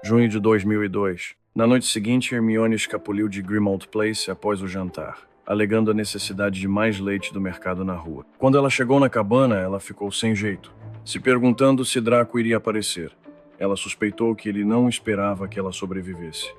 Junho de 2002. Na noite seguinte, Hermione escapuliu de Grimmauld Place após o jantar, alegando a necessidade de mais leite do mercado na rua. Quando ela chegou na cabana, ela ficou sem jeito, se perguntando se Draco iria aparecer. Ela suspeitou que ele não esperava que ela sobrevivesse.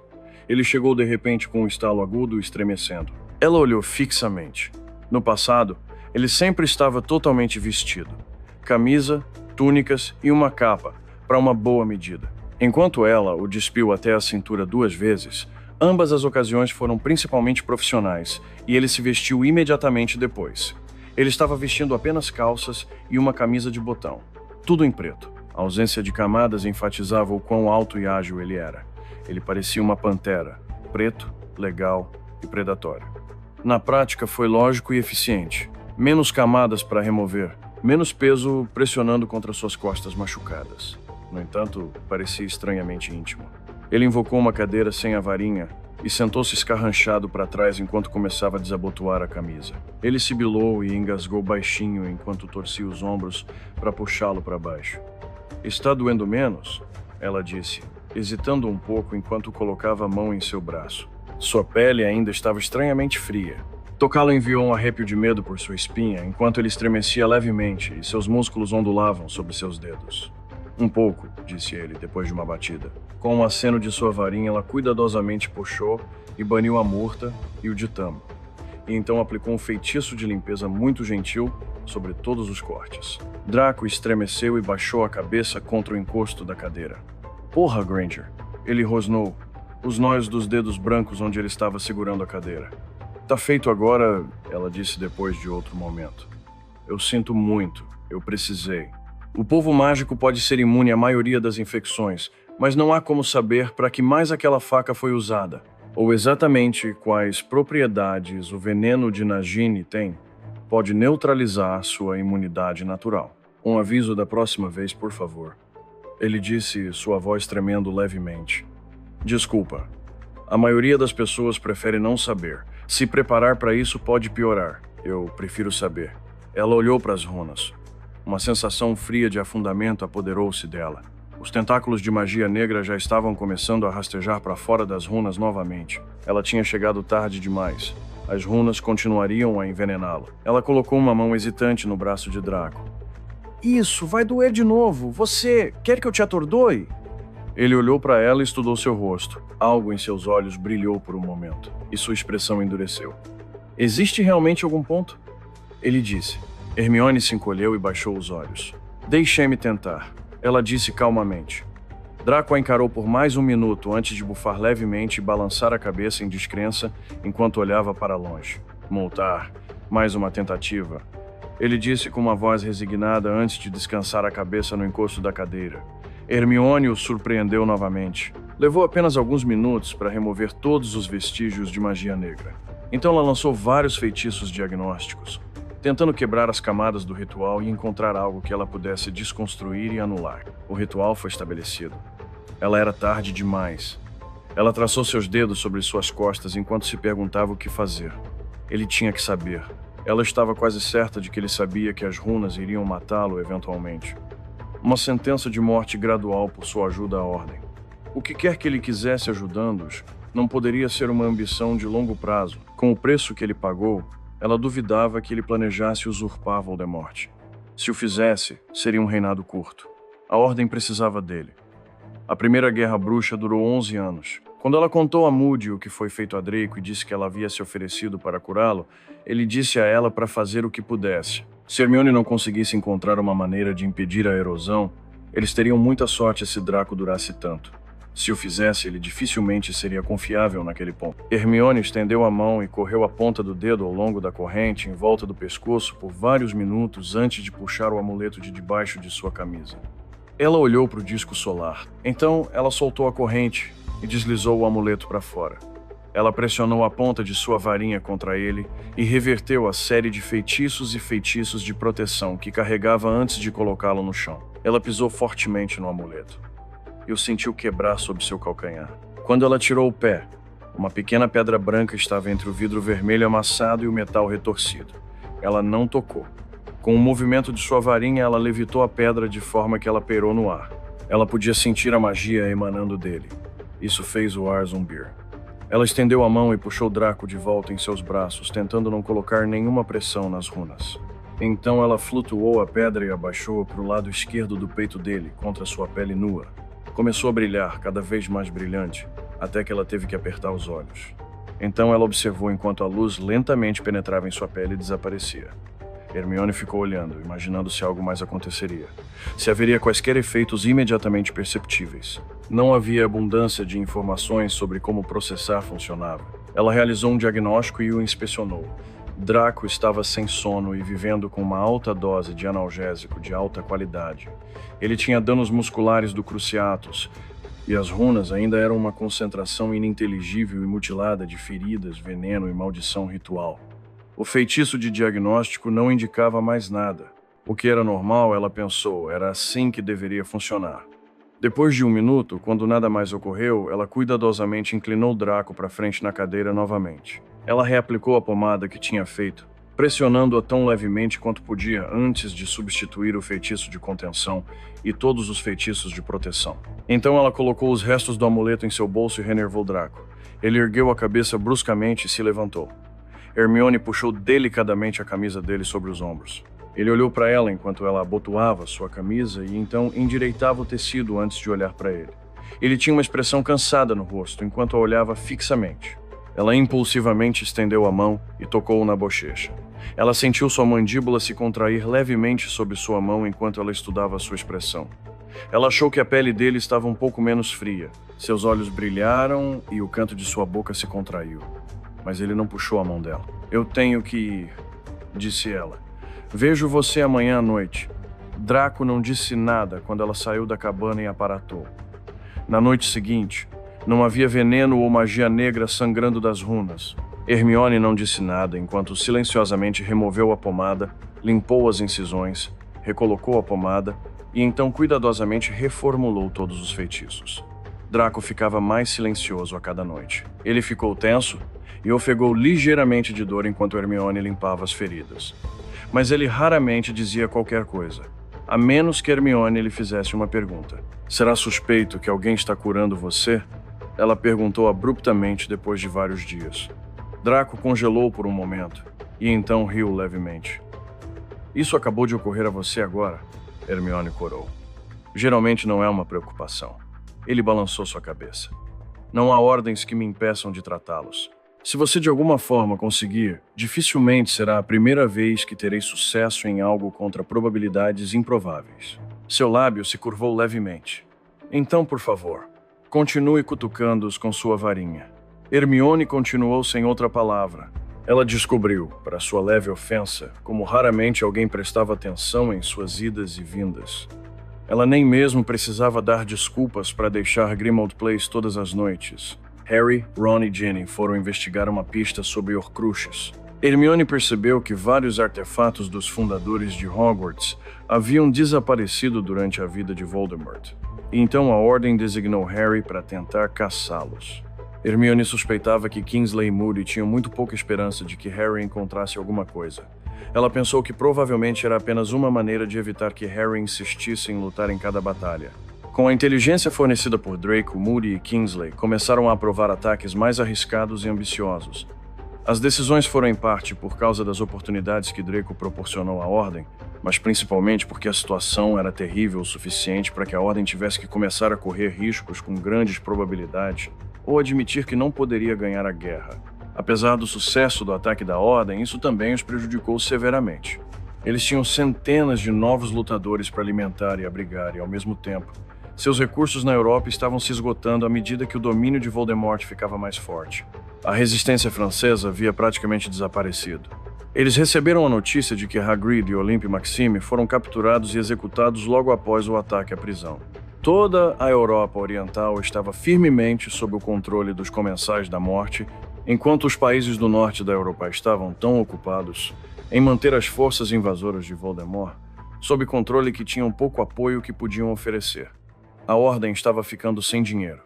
Ele chegou de repente com um estalo agudo, estremecendo. Ela olhou fixamente. No passado, ele sempre estava totalmente vestido. Camisa, túnicas e uma capa, para uma boa medida. Enquanto ela o despiu até a cintura 2 vezes, ambas as ocasiões foram principalmente profissionais, e ele se vestiu imediatamente depois. Ele estava vestindo apenas calças e uma camisa de botão, tudo em preto. A ausência de camadas enfatizava o quão alto e ágil ele era. Ele parecia uma pantera, preto, legal e predatório. Na prática, foi lógico e eficiente. Menos camadas para remover, menos peso pressionando contra suas costas machucadas. No entanto, parecia estranhamente íntimo. Ele invocou uma cadeira sem a varinha e sentou-se escarranchado para trás enquanto começava a desabotoar a camisa. Ele sibilou e engasgou baixinho enquanto torcia os ombros para puxá-lo para baixo. "Está doendo menos?" ela disse, hesitando um pouco enquanto colocava a mão em seu braço. Sua pele ainda estava estranhamente fria. Tocá-lo enviou um arrepio de medo por sua espinha enquanto ele estremecia levemente e seus músculos ondulavam sobre seus dedos. "Um pouco", disse ele, depois de uma batida. Com um aceno de sua varinha, ela cuidadosamente puxou e baniu a murta e o ditamo. E então aplicou um feitiço de limpeza muito gentil sobre todos os cortes. Draco estremeceu e baixou a cabeça contra o encosto da cadeira. "Porra, Granger!" Ele rosnou, os nóis dos dedos brancos onde ele estava segurando a cadeira. "Tá feito agora", ela disse depois de outro momento. "Eu sinto muito. Eu precisei. O polvo mágico pode ser imune à maioria das infecções, mas não há como saber para que mais aquela faca foi usada, ou exatamente quais propriedades o veneno de Nagini tem. Pode neutralizar sua imunidade natural. Um aviso da próxima vez, por favor." Ele disse, sua voz tremendo levemente. "Desculpa. A maioria das pessoas prefere não saber. Se preparar para isso pode piorar. Eu prefiro saber." Ela olhou para as runas. Uma sensação fria de afundamento apoderou-se dela. Os tentáculos de magia negra já estavam começando a rastejar para fora das runas novamente. Ela tinha chegado tarde demais. As runas continuariam a envenená-lo. Ela colocou uma mão hesitante no braço de Draco. "Isso, vai doer de novo. Você quer que eu te atordoe?" Ele olhou para ela e estudou seu rosto. Algo em seus olhos brilhou por um momento, e sua expressão endureceu. "Existe realmente algum ponto?" Ele disse. Hermione se encolheu e baixou os olhos. "Deixe-me tentar", ela disse calmamente. Draco a encarou por mais um minuto antes de bufar levemente e balançar a cabeça em descrença enquanto olhava para longe. "Moltar. Mais uma tentativa." Ele disse com uma voz resignada antes de descansar a cabeça no encosto da cadeira. Hermione o surpreendeu novamente. Levou apenas alguns minutos para remover todos os vestígios de magia negra. Então ela lançou vários feitiços diagnósticos, tentando quebrar as camadas do ritual e encontrar algo que ela pudesse desconstruir e anular. O ritual foi estabelecido. Ela era tarde demais. Ela traçou seus dedos sobre suas costas enquanto se perguntava o que fazer. Ele tinha que saber. Ela estava quase certa de que ele sabia que as runas iriam matá-lo eventualmente. Uma sentença de morte gradual por sua ajuda à Ordem. O que quer que ele quisesse ajudando-os, não poderia ser uma ambição de longo prazo. Com o preço que ele pagou, ela duvidava que ele planejasse usurpar Voldemort. Se o fizesse, seria um reinado curto. A Ordem precisava dele. A Primeira Guerra Bruxa durou 11 anos. Quando ela contou a Moody o que foi feito a Draco e disse que ela havia se oferecido para curá-lo, ele disse a ela para fazer o que pudesse. Se Hermione não conseguisse encontrar uma maneira de impedir a erosão, eles teriam muita sorte se Draco durasse tanto. Se o fizesse, ele dificilmente seria confiável naquele ponto. Hermione estendeu a mão e correu a ponta do dedo ao longo da corrente em volta do pescoço por vários minutos antes de puxar o amuleto de debaixo de sua camisa. Ela olhou para o disco solar. Então, ela soltou a corrente e deslizou o amuleto para fora. Ela pressionou a ponta de sua varinha contra ele e reverteu a série de feitiços e feitiços de proteção que carregava antes de colocá-lo no chão. Ela pisou fortemente no amuleto e o sentiu quebrar sob seu calcanhar. Quando ela tirou o pé, uma pequena pedra branca estava entre o vidro vermelho amassado e o metal retorcido. Ela não tocou. Com o movimento de sua varinha, ela levitou a pedra de forma que ela pairou no ar. Ela podia sentir a magia emanando dele. Isso fez o ar zumbir. Ela estendeu a mão e puxou Draco de volta em seus braços, tentando não colocar nenhuma pressão nas runas. Então ela flutuou a pedra e abaixou para o lado esquerdo do peito dele, contra sua pele nua. Começou a brilhar, cada vez mais brilhante, até que ela teve que apertar os olhos. Então ela observou enquanto a luz lentamente penetrava em sua pele e desaparecia. Hermione ficou olhando, imaginando se algo mais aconteceria. Se haveria quaisquer efeitos imediatamente perceptíveis. Não havia abundância de informações sobre como processar funcionava. Ela realizou um diagnóstico e o inspecionou. Draco estava sem sono e vivendo com uma alta dose de analgésico de alta qualidade. Ele tinha danos musculares do Cruciatus, e as runas ainda eram uma concentração ininteligível e mutilada de feridas, veneno e maldição ritual. O feitiço de diagnóstico não indicava mais nada. O que era normal, ela pensou, era assim que deveria funcionar. Depois de um minuto, quando nada mais ocorreu, ela cuidadosamente inclinou Draco para frente na cadeira novamente. Ela reaplicou a pomada que tinha feito, pressionando-a tão levemente quanto podia antes de substituir o feitiço de contenção e todos os feitiços de proteção. Então ela colocou os restos do amuleto em seu bolso e renervou Draco. Ele ergueu a cabeça bruscamente e se levantou. Hermione puxou delicadamente a camisa dele sobre os ombros. Ele olhou para ela enquanto ela abotoava sua camisa e então endireitava o tecido antes de olhar para ele. Ele tinha uma expressão cansada no rosto enquanto a olhava fixamente. Ela impulsivamente estendeu a mão e tocou-o na bochecha. Ela sentiu sua mandíbula se contrair levemente sob sua mão enquanto ela estudava sua expressão. Ela achou que a pele dele estava um pouco menos fria. Seus olhos brilharam e o canto de sua boca se contraiu. Mas ele não puxou a mão dela. "Eu tenho que ir", disse ela. "Vejo você amanhã à noite." Draco não disse nada quando ela saiu da cabana e aparatou. Na noite seguinte, não havia veneno ou magia negra sangrando das runas. Hermione não disse nada enquanto silenciosamente removeu a pomada, limpou as incisões, recolocou a pomada e então cuidadosamente reformulou todos os feitiços. Draco ficava mais silencioso a cada noite. Ele ficou tenso e ofegou ligeiramente de dor enquanto Hermione limpava as feridas. Mas ele raramente dizia qualquer coisa, a menos que Hermione lhe fizesse uma pergunta. "Será suspeito que alguém está curando você?" Ela perguntou abruptamente depois de vários dias. Draco congelou por um momento e então riu levemente. "Isso acabou de ocorrer a você agora?" Hermione corou. "Geralmente não é uma preocupação." Ele balançou sua cabeça. "Não há ordens que me impeçam de tratá-los. Se você de alguma forma conseguir, dificilmente será a primeira vez que terei sucesso em algo contra probabilidades improváveis." Seu lábio se curvou levemente. "Então, por favor, continue cutucando-os com sua varinha." Hermione continuou sem outra palavra. Ela descobriu, para sua leve ofensa, como raramente alguém prestava atenção em suas idas e vindas. Ela nem mesmo precisava dar desculpas para deixar Grimmauld Place todas as noites. Harry, Ron e Ginny foram investigar uma pista sobre Horcruxes. Hermione percebeu que vários artefatos dos fundadores de Hogwarts haviam desaparecido durante a vida de Voldemort. E então a Ordem designou Harry para tentar caçá-los. Hermione suspeitava que Kingsley e Moody tinham muito pouca esperança de que Harry encontrasse alguma coisa. Ela pensou que provavelmente era apenas uma maneira de evitar que Harry insistisse em lutar em cada batalha. Com a inteligência fornecida por Draco, Moody e Kingsley começaram a aprovar ataques mais arriscados e ambiciosos. As decisões foram em parte por causa das oportunidades que Draco proporcionou à Ordem, mas principalmente porque a situação era terrível o suficiente para que a Ordem tivesse que começar a correr riscos com grandes probabilidades ou admitir que não poderia ganhar a guerra. Apesar do sucesso do ataque da Ordem, isso também os prejudicou severamente. Eles tinham centenas de novos lutadores para alimentar e abrigar, e ao mesmo tempo, seus recursos na Europa estavam se esgotando à medida que o domínio de Voldemort ficava mais forte. A resistência francesa havia praticamente desaparecido. Eles receberam a notícia de que Hagrid e Olympe Maxime foram capturados e executados logo após o ataque à prisão. Toda a Europa Oriental estava firmemente sob o controle dos Comensais da Morte, enquanto os países do norte da Europa estavam tão ocupados em manter as forças invasoras de Voldemort sob controle que tinham pouco apoio que podiam oferecer. A Ordem estava ficando sem dinheiro,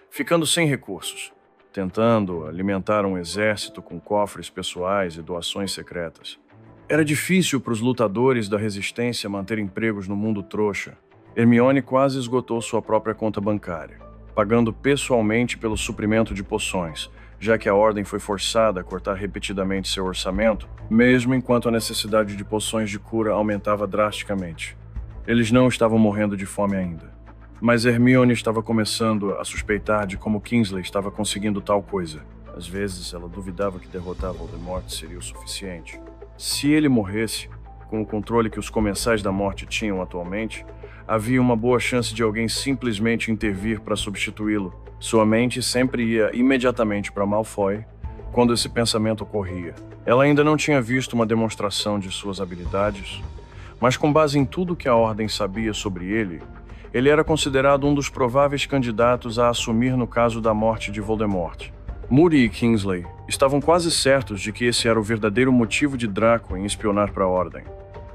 ficando sem recursos, tentando alimentar um exército com cofres pessoais e doações secretas. Era difícil para os lutadores da resistência manter empregos no mundo trouxa. Hermione quase esgotou sua própria conta bancária, pagando pessoalmente pelo suprimento de poções, já que a Ordem foi forçada a cortar repetidamente seu orçamento, mesmo enquanto a necessidade de poções de cura aumentava drasticamente. Eles não estavam morrendo de fome ainda, mas Hermione estava começando a suspeitar de como Kingsley estava conseguindo tal coisa. Às vezes, ela duvidava que derrotar Voldemort seria o suficiente. Se ele morresse, com o controle que os Comensais da Morte tinham atualmente, havia uma boa chance de alguém simplesmente intervir para substituí-lo. Sua mente sempre ia imediatamente para Malfoy quando esse pensamento ocorria. Ela ainda não tinha visto uma demonstração de suas habilidades, mas com base em tudo que a Ordem sabia sobre ele era considerado um dos prováveis candidatos a assumir no caso da morte de Voldemort. Moody e Kingsley estavam quase certos de que esse era o verdadeiro motivo de Draco em espionar para a Ordem.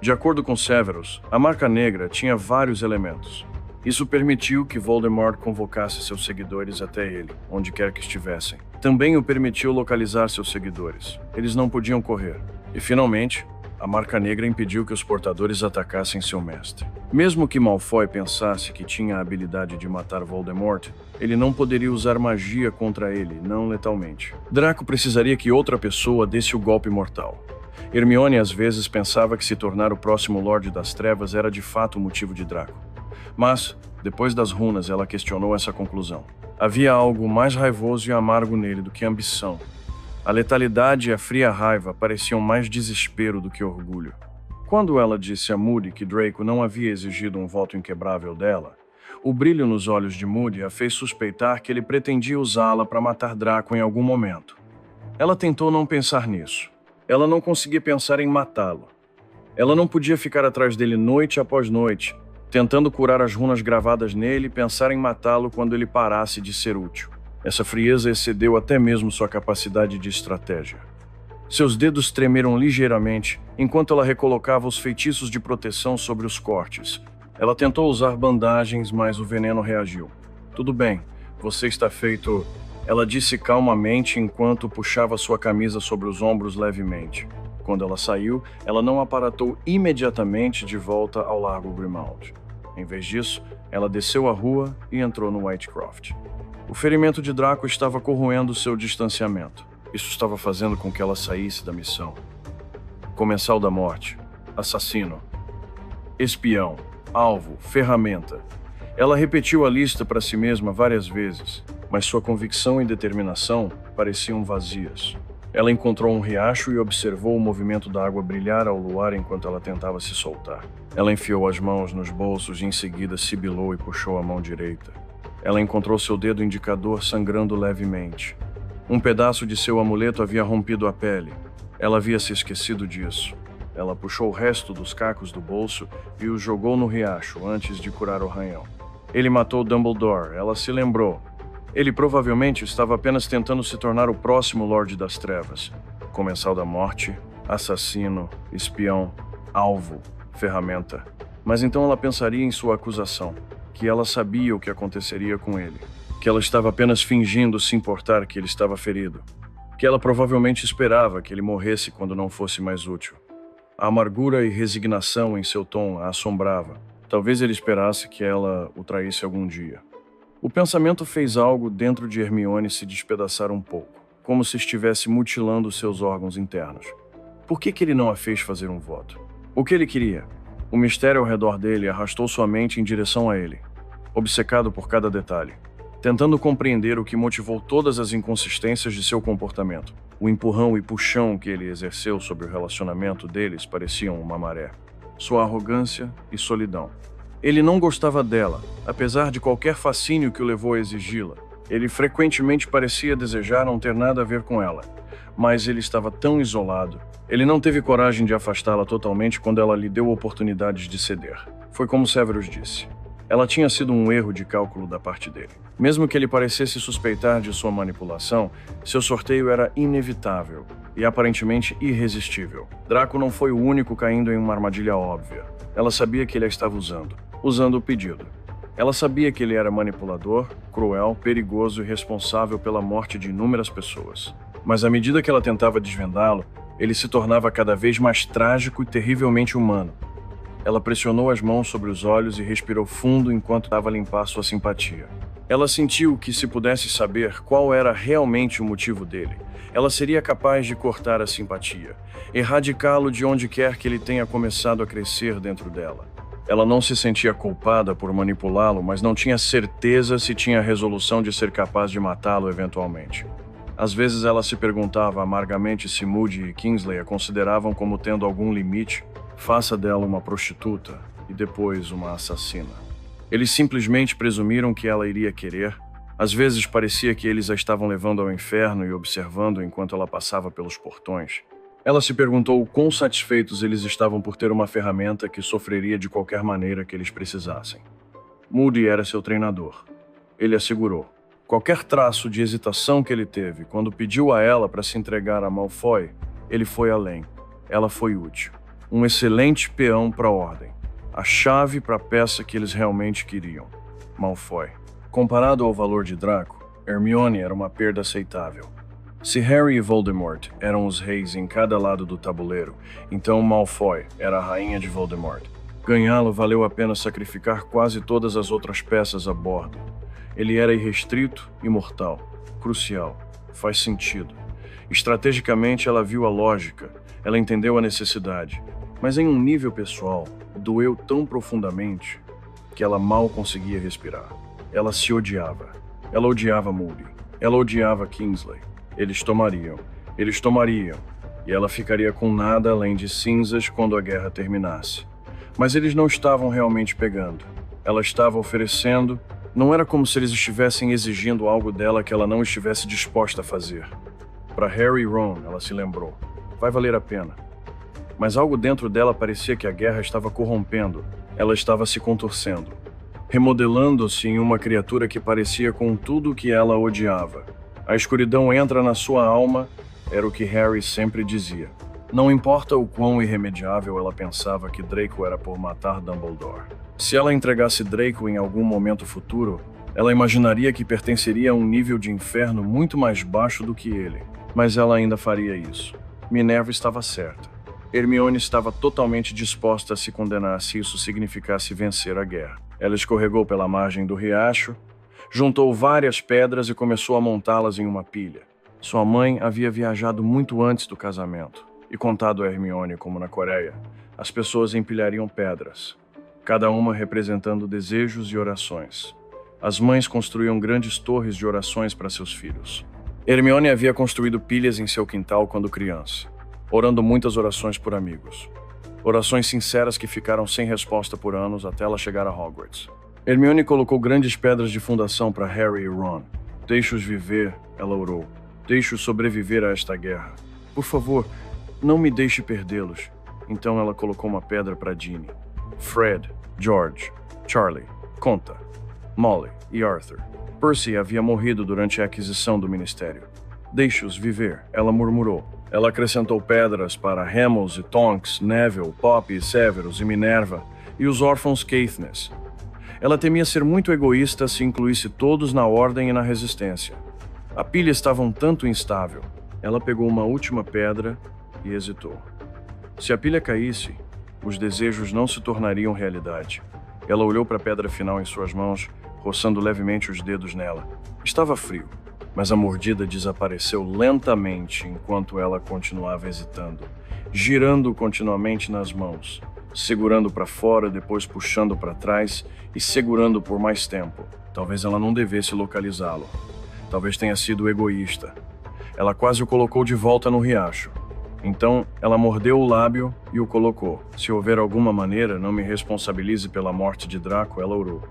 De acordo com Severus, a Marca Negra tinha vários elementos. Isso permitiu que Voldemort convocasse seus seguidores até ele, onde quer que estivessem. Também o permitiu localizar seus seguidores. Eles não podiam correr. E, finalmente, a Marca Negra impediu que os portadores atacassem seu mestre. Mesmo que Malfoy pensasse que tinha a habilidade de matar Voldemort, ele não poderia usar magia contra ele, não letalmente. Draco precisaria que outra pessoa desse o golpe mortal. Hermione às vezes pensava que se tornar o próximo Lorde das Trevas era de fato o motivo de Draco. Mas, depois das runas, ela questionou essa conclusão. Havia algo mais raivoso e amargo nele do que ambição. A letalidade e a fria raiva pareciam mais desespero do que orgulho. Quando ela disse a Moody que Draco não havia exigido um voto inquebrável dela, o brilho nos olhos de Moody a fez suspeitar que ele pretendia usá-la para matar Draco em algum momento. Ela tentou não pensar nisso. Ela não conseguia pensar em matá-lo. Ela não podia ficar atrás dele noite após noite, tentando curar as runas gravadas nele e pensar em matá-lo quando ele parasse de ser útil. Essa frieza excedeu até mesmo sua capacidade de estratégia. Seus dedos tremeram ligeiramente enquanto ela recolocava os feitiços de proteção sobre os cortes. Ela tentou usar bandagens, mas o veneno reagiu. "Tudo bem, você está feito", ela disse calmamente enquanto puxava sua camisa sobre os ombros levemente. Quando ela saiu, ela não aparatou imediatamente de volta ao Largo Grimmauld. Em vez disso, ela desceu a rua e entrou no Whitecroft. O ferimento de Draco estava corroendo seu distanciamento. Isso estava fazendo com que ela saísse da missão. Comensal da Morte, assassino, espião, alvo, ferramenta. Ela repetiu a lista para si mesma várias vezes, mas sua convicção e determinação pareciam vazias. Ela encontrou um riacho e observou o movimento da água brilhar ao luar enquanto ela tentava se soltar. Ela enfiou as mãos nos bolsos e em seguida sibilou e puxou a mão direita. Ela encontrou seu dedo indicador sangrando levemente. Um pedaço de seu amuleto havia rompido a pele. Ela havia se esquecido disso. Ela puxou o resto dos cacos do bolso e os jogou no riacho antes de curar o arranhão. Ele matou Dumbledore, ela se lembrou. Ele provavelmente estava apenas tentando se tornar o próximo Lorde das Trevas. Comensal da Morte, assassino, espião, alvo, ferramenta. Mas então ela pensaria em sua acusação, que ela sabia o que aconteceria com ele, que ela estava apenas fingindo se importar que ele estava ferido, que ela provavelmente esperava que ele morresse quando não fosse mais útil. A amargura e resignação em seu tom a assombrava. Talvez ele esperasse que ela o traísse algum dia. O pensamento fez algo dentro de Hermione se despedaçar um pouco, como se estivesse mutilando seus órgãos internos. Por que ele não a fez fazer um voto? O que ele queria? O mistério ao redor dele arrastou sua mente em direção a ele, obcecado por cada detalhe, tentando compreender o que motivou todas as inconsistências de seu comportamento. O empurrão e puxão que ele exerceu sobre o relacionamento deles pareciam uma maré. Sua arrogância e solidão. Ele não gostava dela, apesar de qualquer fascínio que o levou a exigi-la. Ele frequentemente parecia desejar não ter nada a ver com ela, mas ele estava tão isolado. Ele não teve coragem de afastá-la totalmente quando ela lhe deu oportunidades de ceder. Foi como Severus disse. Ela tinha sido um erro de cálculo da parte dele. Mesmo que ele parecesse suspeitar de sua manipulação, seu sorteio era inevitável e aparentemente irresistível. Draco não foi o único caindo em uma armadilha óbvia. Ela sabia que ele a estava usando o pedido. Ela sabia que ele era manipulador, cruel, perigoso e responsável pela morte de inúmeras pessoas. Mas à medida que ela tentava desvendá-lo, ele se tornava cada vez mais trágico e terrivelmente humano. Ela pressionou as mãos sobre os olhos e respirou fundo enquanto tentava limpar sua simpatia. Ela sentiu que, se pudesse saber qual era realmente o motivo dele, ela seria capaz de cortar a simpatia, erradicá-lo de onde quer que ele tenha começado a crescer dentro dela. Ela não se sentia culpada por manipulá-lo, mas não tinha certeza se tinha a resolução de ser capaz de matá-lo eventualmente. Às vezes ela se perguntava amargamente se Moody e Kingsley a consideravam como tendo algum limite. Faça dela uma prostituta e depois uma assassina. Eles simplesmente presumiram que ela iria querer. Às vezes parecia que eles a estavam levando ao inferno e observando enquanto ela passava pelos portões. Ela se perguntou o quão satisfeitos eles estavam por ter uma ferramenta que sofreria de qualquer maneira que eles precisassem. Moody era seu treinador. Ele assegurou. Qualquer traço de hesitação que ele teve quando pediu a ela para se entregar a Malfoy, ele foi além. Ela foi útil. Um excelente peão para a ordem. A chave para a peça que eles realmente queriam. Malfoy. Comparado ao valor de Draco, Hermione era uma perda aceitável. Se Harry e Voldemort eram os reis em cada lado do tabuleiro, então Malfoy era a rainha de Voldemort. Ganhá-lo valeu a pena sacrificar quase todas as outras peças a bordo. Ele era irrestrito e mortal. Crucial. Faz sentido. Estrategicamente ela viu a lógica, ela entendeu a necessidade, mas em um nível pessoal, doeu tão profundamente que ela mal conseguia respirar. Ela se odiava. Ela odiava Moody. Ela odiava Kingsley. Eles tomariam, e ela ficaria com nada além de cinzas quando a guerra terminasse. Mas eles não estavam realmente pegando. Ela estava oferecendo, não era como se eles estivessem exigindo algo dela que ela não estivesse disposta a fazer. Para Harry e Ron, ela se lembrou. Vai valer a pena. Mas algo dentro dela parecia que a guerra estava corrompendo. Ela estava se contorcendo, remodelando-se em uma criatura que parecia com tudo o que ela odiava. A escuridão entra na sua alma, era o que Harry sempre dizia. Não importa o quão irremediável ela pensava que Draco era por matar Dumbledore. Se ela entregasse Draco em algum momento futuro, ela imaginaria que pertenceria a um nível de inferno muito mais baixo do que ele. Mas ela ainda faria isso. Minerva estava certa. Hermione estava totalmente disposta a se condenar se isso significasse vencer a guerra. Ela escorregou pela margem do riacho, juntou várias pedras e começou a montá-las em uma pilha. Sua mãe havia viajado muito antes do casamento e contado a Hermione como na Coreia, as pessoas empilhariam pedras, cada uma representando desejos e orações. As mães construíam grandes torres de orações para seus filhos. Hermione havia construído pilhas em seu quintal quando criança, orando muitas orações por amigos. Orações sinceras que ficaram sem resposta por anos até ela chegar a Hogwarts. Hermione colocou grandes pedras de fundação para Harry e Ron. Deixe-os viver, ela orou. Deixe-os sobreviver a esta guerra. Por favor, não me deixe perdê-los. Então ela colocou uma pedra para Ginny. Fred, George, Charlie, Conta, Molly e Arthur. Percy havia morrido durante a aquisição do ministério. Deixe-os viver, ela murmurou. Ela acrescentou pedras para Remus e Tonks, Neville, Poppy e Severus e Minerva e os órfãos Caithness. Ela temia ser muito egoísta se incluísse todos na ordem e na resistência. A pilha estava um tanto instável. Ela pegou uma última pedra e hesitou. Se a pilha caísse, os desejos não se tornariam realidade. Ela olhou para a pedra final em suas mãos, roçando levemente os dedos nela. Estava frio, mas a mordida desapareceu lentamente enquanto ela continuava hesitando, girando continuamente nas mãos, segurando para fora, depois puxando para trás e segurando por mais tempo. Talvez ela não devesse localizá-lo. Talvez tenha sido egoísta. Ela quase o colocou de volta no riacho. Então, ela mordeu o lábio e o colocou. Se houver alguma maneira, não me responsabilize pela morte de Draco, ela orou.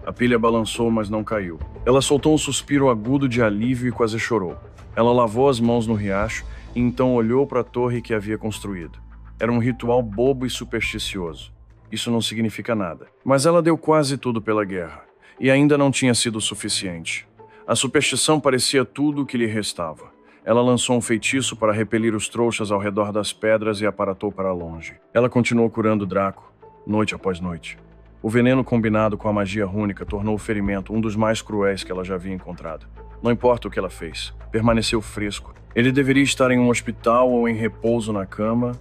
A pilha balançou, mas não caiu. Ela soltou um suspiro agudo de alívio e quase chorou. Ela lavou as mãos no riacho e então olhou para a torre que havia construído. Era um ritual bobo e supersticioso. Isso não significa nada. Mas ela deu quase tudo pela guerra, e ainda não tinha sido o suficiente. A superstição parecia tudo o que lhe restava. Ela lançou um feitiço para repelir os trouxas ao redor das pedras e aparatou para longe. Ela continuou curando Draco, noite após noite. O veneno combinado com a magia rúnica tornou o ferimento um dos mais cruéis que ela já havia encontrado. Não importa o que ela fez, permaneceu fresco. Ele deveria estar em um hospital ou em repouso na cama,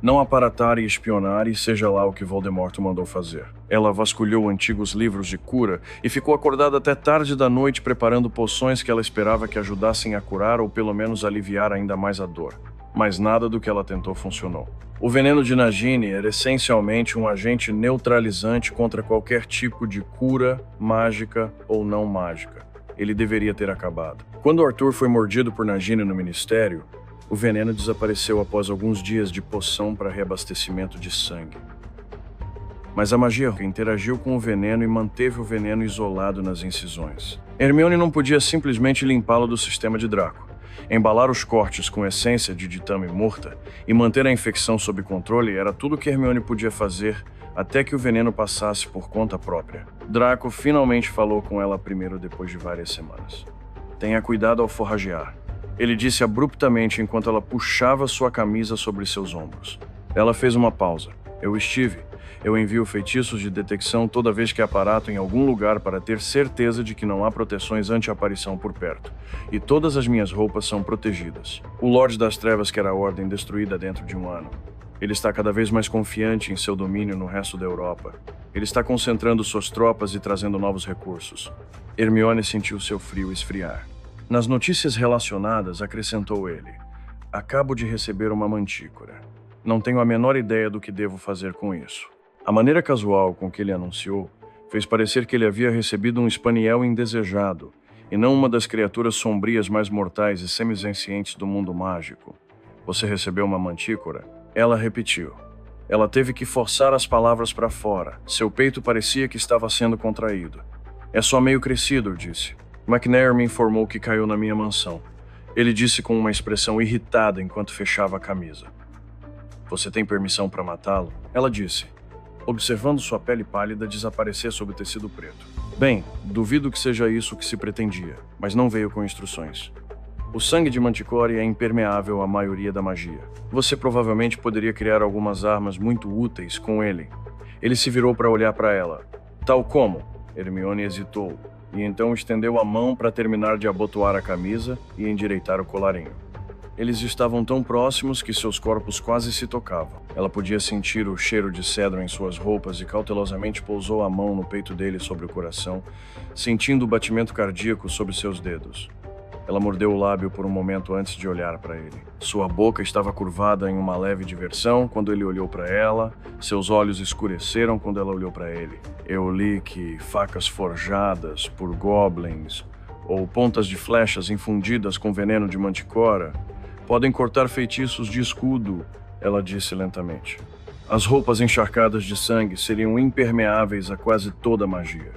Não aparatar e espionar e seja lá o que Voldemort mandou fazer. Ela vasculhou antigos livros de cura e ficou acordada até tarde da noite preparando poções que ela esperava que ajudassem a curar ou pelo menos aliviar ainda mais a dor. Mas nada do que ela tentou funcionou. O veneno de Nagini era essencialmente um agente neutralizante contra qualquer tipo de cura, mágica ou não mágica. Ele deveria ter acabado. Quando Arthur foi mordido por Nagini no ministério, o veneno desapareceu após alguns dias de poção para reabastecimento de sangue. Mas a magia interagiu com o veneno e manteve o veneno isolado nas incisões. Hermione não podia simplesmente limpá-lo do sistema de Draco. Embalar os cortes com essência de ditame morta e manter a infecção sob controle era tudo que Hermione podia fazer até que o veneno passasse por conta própria. Draco finalmente falou com ela primeiro depois de várias semanas. Tenha cuidado ao forragear. Ele disse abruptamente enquanto ela puxava sua camisa sobre seus ombros. Ela fez uma pausa. Eu envio feitiços de detecção toda vez que aparato em algum lugar para ter certeza de que não há proteções anti-aparição por perto. E todas as minhas roupas são protegidas. O Lorde das Trevas quer a Ordem destruída dentro de um ano. Ele está cada vez mais confiante em seu domínio no resto da Europa. Ele está concentrando suas tropas e trazendo novos recursos. Hermione sentiu seu frio esfriar. Nas notícias relacionadas, acrescentou ele, acabo de receber uma mantícora. Não tenho a menor ideia do que devo fazer com isso. A maneira casual com que ele anunciou fez parecer que ele havia recebido um espaniel indesejado, e não uma das criaturas sombrias mais mortais e semisencientes do mundo mágico. Você recebeu uma mantícora? Ela repetiu. Ela teve que forçar as palavras para fora. Seu peito parecia que estava sendo contraído. É só meio crescido, disse. McNair me informou que caiu na minha mansão. Ele disse com uma expressão irritada enquanto fechava a camisa. Você tem permissão para matá-lo? Ela disse, observando sua pele pálida desaparecer sob o tecido preto. Bem, duvido que seja isso que se pretendia, mas não veio com instruções. O sangue de Manticore é impermeável à maioria da magia. Você provavelmente poderia criar algumas armas muito úteis com ele. Ele se virou para olhar para ela. Tal como? Hermione hesitou. E então estendeu a mão para terminar de abotoar a camisa e endireitar o colarinho. Eles estavam tão próximos que seus corpos quase se tocavam. Ela podia sentir o cheiro de cedro em suas roupas e cautelosamente pousou a mão no peito dele sobre o coração, sentindo o batimento cardíaco sob seus dedos. Ela mordeu o lábio por um momento antes de olhar para ele. Sua boca estava curvada em uma leve diversão quando ele olhou para ela. Seus olhos escureceram quando ela olhou para ele. Eu li que facas forjadas por goblins ou pontas de flechas infundidas com veneno de manticora podem cortar feitiços de escudo, ela disse lentamente. As roupas encharcadas de sangue seriam impermeáveis a quase toda a magia.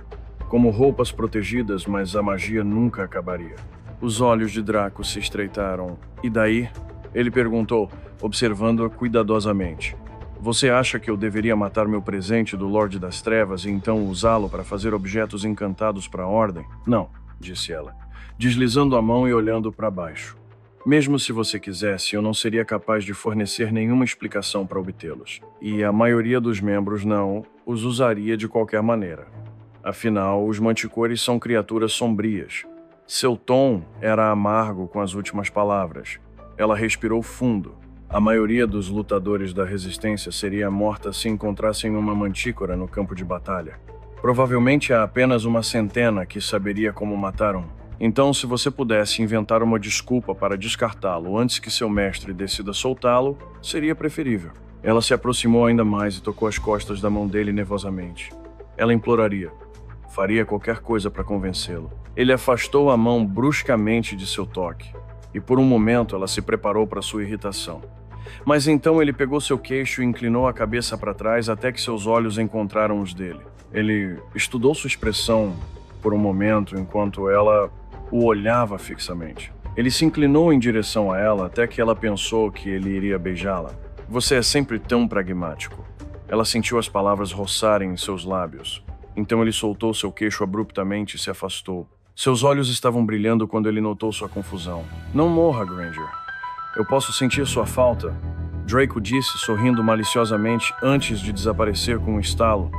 Como roupas protegidas, mas a magia nunca acabaria. Os olhos de Draco se estreitaram. E daí? Ele perguntou, observando-a cuidadosamente. Você acha que eu deveria matar meu presente do Lorde das Trevas e então usá-lo para fazer objetos encantados para a Ordem? Não, disse ela, deslizando a mão e olhando para baixo. Mesmo se você quisesse, eu não seria capaz de fornecer nenhuma explicação para obtê-los. E a maioria dos membros não os usaria de qualquer maneira. Afinal, os manticores são criaturas sombrias. Seu tom era amargo com as últimas palavras. Ela respirou fundo. A maioria dos lutadores da resistência seria morta se encontrassem uma mantícora no campo de batalha. Provavelmente há apenas uma centena que saberia como matar um. Então, se você pudesse inventar uma desculpa para descartá-lo antes que seu mestre decida soltá-lo, seria preferível. Ela se aproximou ainda mais e tocou as costas da mão dele nervosamente. Ela imploraria. Faria qualquer coisa para convencê-lo. Ele afastou a mão bruscamente de seu toque, e por um momento ela se preparou para sua irritação. Mas então ele pegou seu queixo e inclinou a cabeça para trás até que seus olhos encontraram os dele. Ele estudou sua expressão por um momento enquanto ela o olhava fixamente. Ele se inclinou em direção a ela até que ela pensou que ele iria beijá-la. Você é sempre tão pragmático. Ela sentiu as palavras roçarem em seus lábios. Então ele soltou seu queixo abruptamente e se afastou. Seus olhos estavam brilhando quando ele notou sua confusão. Não morra, Granger. Eu posso sentir sua falta, Draco disse, sorrindo maliciosamente antes de desaparecer com um estalo.